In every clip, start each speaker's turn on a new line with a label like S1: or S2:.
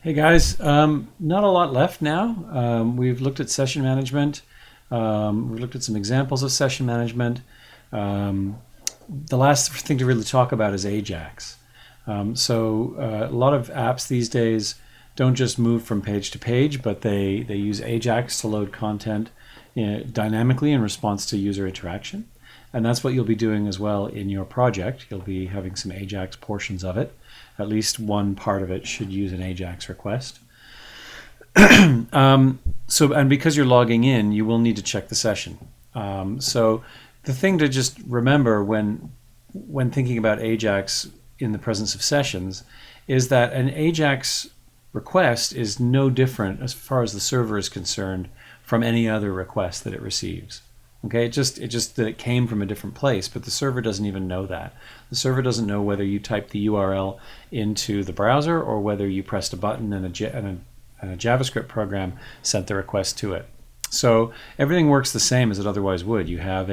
S1: Hey guys, not a lot left now. We've looked at session management. We've looked at some examples of session management. The last thing to really talk about is AJAX. A lot of apps these days don't just move from page to page, but they use AJAX to load content dynamically in response to user interaction. And that's what you'll be doing as well in your project. You'll be having some AJAX portions of it. At least one part of it should use an AJAX request. And because you're logging in, you will need to check the session. So the thing to just remember when thinking about AJAX in the presence of sessions is that an AJAX request is no different as far as the server is concerned from any other request that it receives. Okay, it's just that it came from a different place, but the server doesn't even know that. The server doesn't know whether you typed the URL into the browser or whether you pressed a button and a JavaScript program sent the request to it. So everything works the same as it otherwise would. You have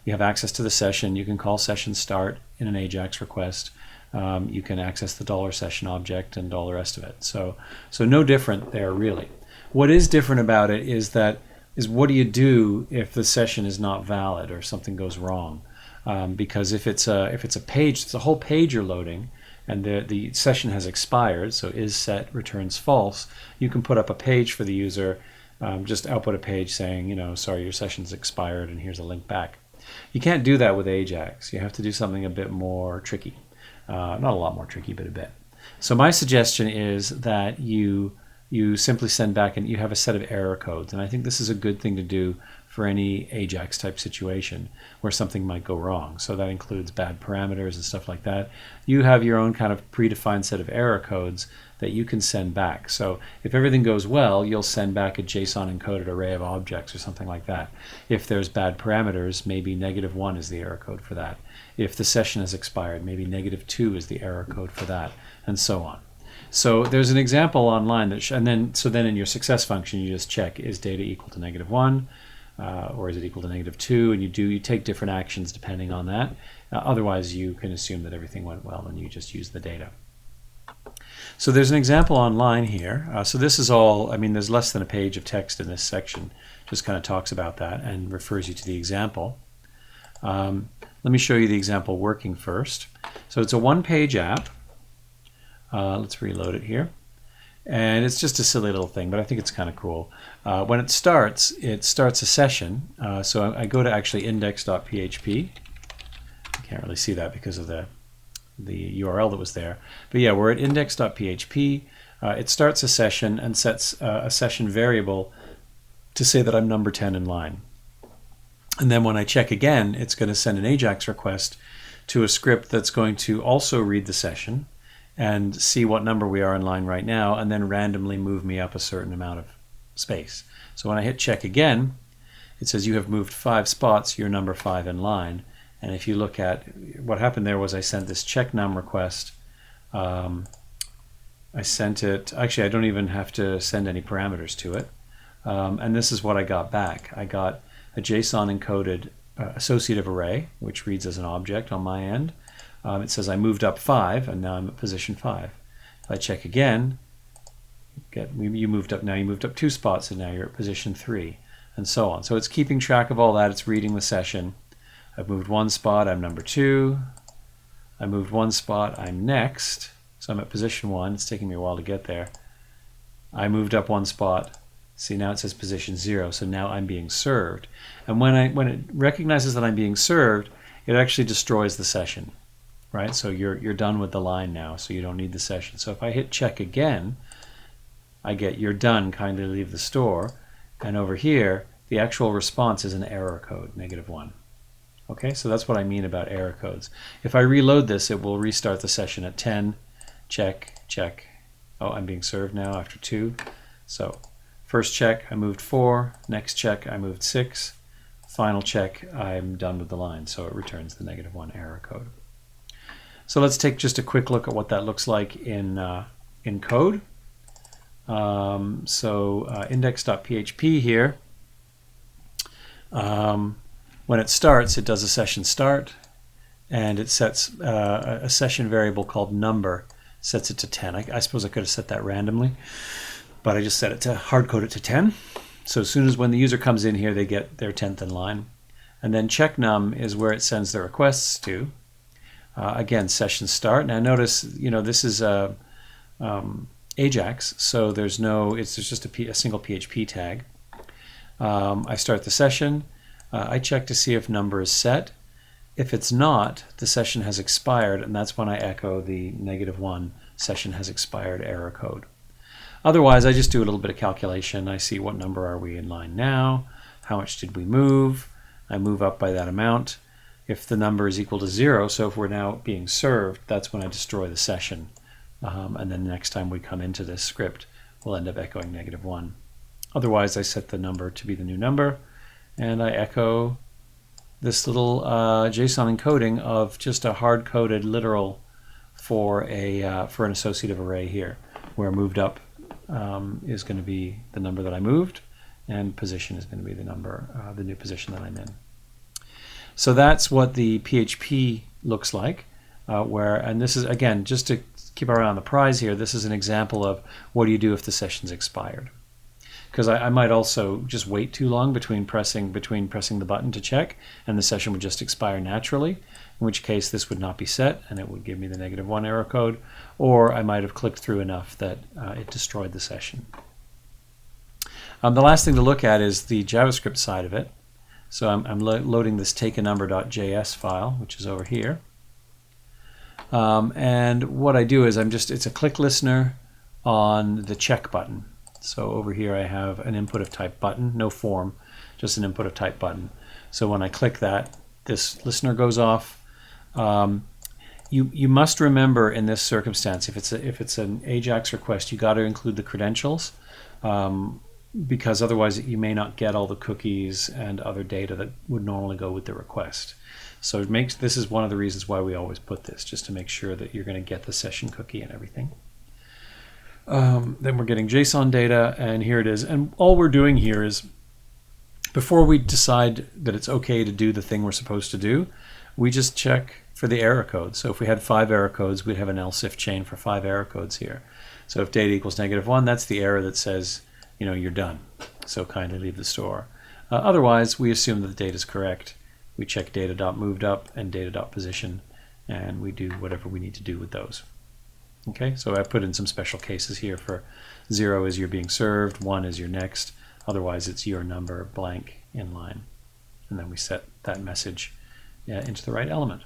S1: access to the session. You can call session start in an AJAX request. You can access the $session object and all the rest of it. So no different there really. What is different about it is what do you do if the session is not valid or something goes wrong? Because if it's a page, it's a whole page you're loading, and the session has expired, so isSet returns false, you can put up a page for the user, just output a page saying, sorry, your session's expired, and here's a link back. You can't do that with AJAX. You have to do something a bit more tricky. Not a lot more tricky, but a bit. So my suggestion is that you simply send back and you have a set of error codes. And I think this is a good thing to do for any AJAX type situation where something might go wrong. So that includes bad parameters and stuff like that. You have your own kind of predefined set of error codes that you can send back. So if everything goes well, you'll send back a JSON encoded array of objects or something like that. If there's bad parameters, maybe -1 is the error code for that. If the session has expired, maybe -2 is the error code for that, and so on. So there's an example online that, so then in your success function, you just check, is data equal to -1, or is it equal to -2, and you take different actions depending on that. Otherwise, you can assume that everything went well and you just use the data. So there's an example online here. So this is all, there's less than a page of text in this section. Just kind of talks about that and refers you to the example. Let me show you the example working first. So it's a one-page app. Let's reload it here. And it's just a silly little thing, but I think it's kind of cool. When it starts a session. So I go to actually index.php. You can't really see that because of the URL that was there. But yeah, we're at index.php. It starts a session and sets a session variable to say that I'm number 10 in line. And then when I check again, it's going to send an AJAX request to a script that's going to also read the session and see what number we are in line right now, and then randomly move me up a certain amount of space. So when I hit check again, it says you have moved 5 spots, you're number 5 in line. And if you look at what happened there was I sent this check num request. I sent it, actually I don't even have to send any parameters to it. And this is what I got back. I got a JSON encoded associative array, which reads as an object on my end. It says I moved up 5, and now I'm at position 5. If I check again, you moved up 2 spots, and now you're at position 3, and so on. So it's keeping track of all that. It's reading the session. I've moved 1 spot, I'm number 2. I moved 1 spot, I'm next. So I'm at position 1. It's taking me a while to get there. I moved up 1 spot. See, now it says position 0, so now I'm being served. And when it recognizes that I'm being served, it actually destroys the session. Right? So you're done with the line now, so you don't need the session. So if I hit check again, I get you're done, kindly leave the store. And over here, the actual response is an error code, -1. Okay, so that's what I mean about error codes. If I reload this, it will restart the session at 10, check, check. Oh, I'm being served now after 2. So first check, I moved 4. Next check, I moved 6. Final check, I'm done with the line. So it returns the -1 error code. So let's take just a quick look at what that looks like in code. Index.php here. When it starts, it does a session start, and it sets a session variable called number, sets it to 10. I suppose I could have set that randomly, but I just set it to hard code it to 10. So as soon as when the user comes in here, they get their 10th in line. And then check num is where it sends the requests to. Again, session start. Now notice, this is AJAX, so there's just a single PHP tag. I start the session. I check to see if number is set. If it's not, the session has expired, and that's when I echo the -1 session has expired error code. Otherwise, I just do a little bit of calculation. I see what number are we in line now, how much did we move. I move up by that amount. If the number is equal to 0, so if we're now being served, that's when I destroy the session. And then the next time we come into this script, we'll end up echoing -1. Otherwise, I set the number to be the new number, and I echo this little JSON encoding of just a hard-coded literal for an associative array here, where moved up is going to be the number that I moved, and position is going to be the number, the new position that I'm in. So that's what the PHP looks like. And this is, again, just to keep our eye on the prize here, this is an example of what do you do if the session's expired. Because I might also just wait too long between pressing the button to check, and the session would just expire naturally, in which case this would not be set, and it would give me the -1 error code, or I might have clicked through enough that it destroyed the session. The last thing to look at is the JavaScript side of it. So I'm loading this takeanumber.js file, which is over here. And what I do is it's a click listener on the check button. So over here I have an input of type button, no form, just an input of type button. So when I click that, this listener goes off. You must remember in this circumstance, if it's an AJAX request, you got to include the credentials, because otherwise you may not get all the cookies and other data that would normally go with the request. So this is one of the reasons why we always put this, just to make sure that you're going to get the session cookie and everything. Then we're getting JSON data, and here it is. And all we're doing here is, before we decide that it's okay to do the thing we're supposed to do, we just check for the error code. So if we had 5 error codes, we'd have an else if chain for 5 error codes here. So if data equals -1, that's the error that says, you're done. So kindly leave the store. Otherwise, we assume that the data is correct. We check data.movedUp and data.position, and we do whatever we need to do with those. Okay, so I put in some special cases here for 0 is you're being served, 1 is your next, otherwise it's your number blank in line. And then we set that message into the right element.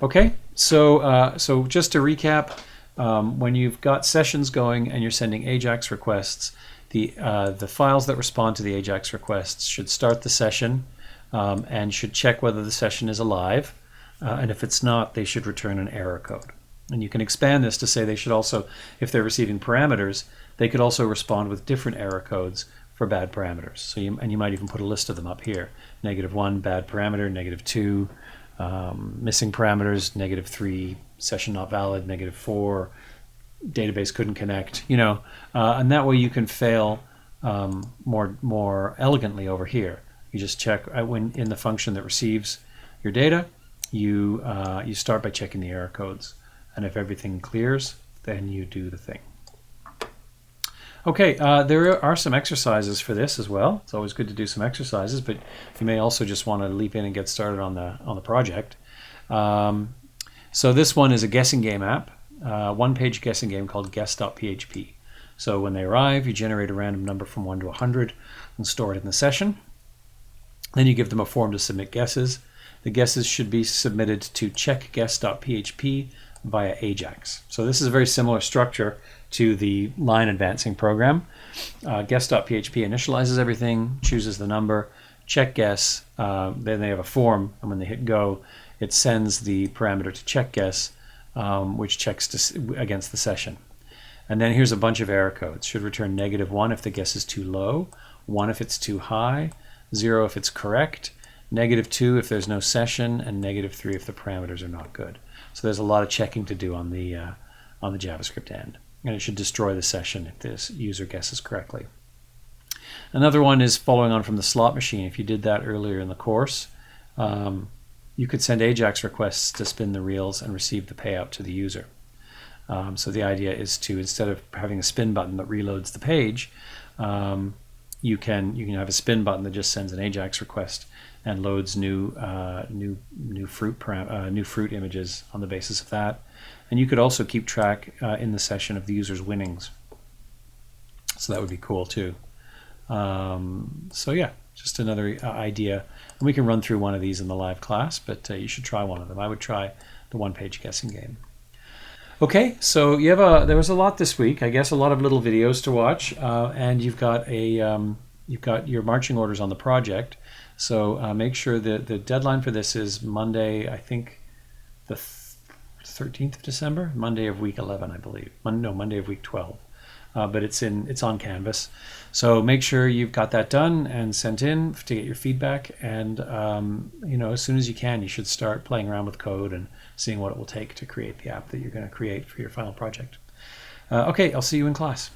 S1: Okay, so just to recap, when you've got sessions going and you're sending AJAX requests, the files that respond to the AJAX requests should start the session and should check whether the session is alive, and if it's not, they should return an error code. And you can expand this to say they should also, if they're receiving parameters, they could also respond with different error codes for bad parameters. So you might even put a list of them up here. -1, bad parameter, -2, missing parameters, -3, session not valid, -4, database couldn't connect, and that way you can fail more elegantly over here. You just check when in the function that receives your data, you start by checking the error codes. And if everything clears, then you do the thing. Okay, there are some exercises for this as well. It's always good to do some exercises, but you may also just want to leap in and get started on the project. So this one is a guessing game app, one-page guessing game called guess.php. So when they arrive, you generate a random number from 1 to 100 and store it in the session. Then you give them a form to submit guesses. The guesses should be submitted to checkguess.php via AJAX. So this is a very similar structure to the line advancing program. Guess.php initializes everything, chooses the number, check guess, then they have a form, and when they hit go, it sends the parameter to check guess, which checks against the session. And then here's a bunch of error codes. Should return -1 if the guess is too low, 1 if it's too high, 0 if it's correct, -2 if there's no session, and -3 if the parameters are not good. So there's a lot of checking to do on the JavaScript end, and it should destroy the session if this user guesses correctly. Another one is following on from the slot machine. If you did that earlier in the course, you could send AJAX requests to spin the reels and receive the payout to the user. So the idea is to, instead of having a spin button that reloads the page, you can have a spin button that just sends an AJAX request and loads new fruit images on the basis of that. And you could also keep track in the session of the user's winnings. So that would be cool too. So yeah, just another idea. And we can run through one of these in the live class, but you should try one of them. I would try the one-page guessing game. Okay, so you have there was a lot this week. I guess a lot of little videos to watch, and you've got your marching orders on the project. So make sure that the deadline for this is Monday, I think the 13th of December, Monday of week 11, I believe. Monday of week 12. But it's on Canvas. So make sure you've got that done and sent in to get your feedback. And as soon as you can, you should start playing around with code and seeing what it will take to create the app that you're going to create for your final project. Okay, I'll see you in class.